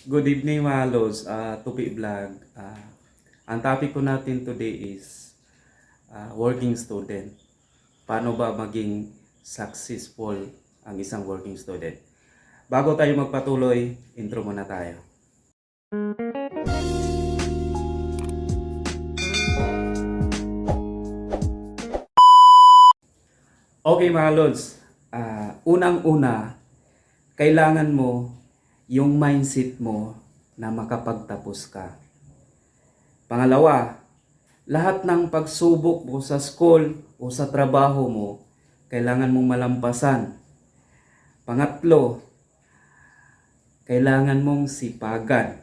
Good evening mga lods, Tupi Vlog. Ang topic ko natin today is working student. Paano ba maging successful ang isang working student? Bago tayo magpatuloy, intro muna tayo. Okay mga lods, unang-una, kailangan mo yung mindset mo na makapagtapos ka. Pangalawa, lahat ng pagsubok mo sa school o sa trabaho mo, kailangan mong malampasan. Pangatlo, kailangan mong sipagan.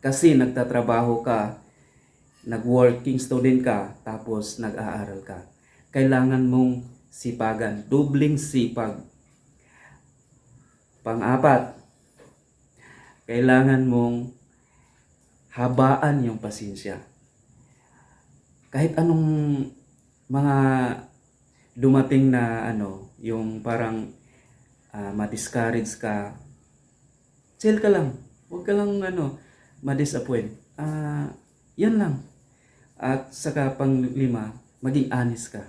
Kasi nagtatrabaho ka, nag-working student ka, tapos nag-aaral ka. Kailangan mong sipagan, dubling sipag. Pang-apat, kailangan mong habaan yung pasensya. Kahit anong mga dumating na yung parang ma-discourage ka, chill ka lang. Huwag ka lang ma-disappoint. Yan lang. At saka pang-lima, maging honest ka.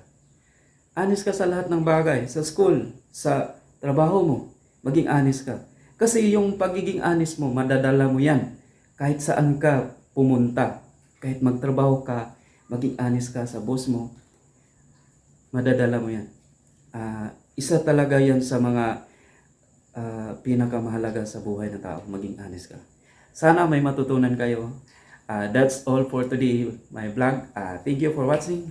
Honest ka sa lahat ng bagay, sa school, sa trabaho mo, maging honest ka. Kasi yung pagiging honest mo, madadala mo yan. Kahit saan ka pumunta, kahit magtrabaho ka, maging honest ka sa boss mo, madadala mo yan. Isa talaga yan sa mga pinakamahalaga sa buhay ng tao, maging honest ka. Sana may matutunan kayo. That's all for today, my vlog. Thank you for watching.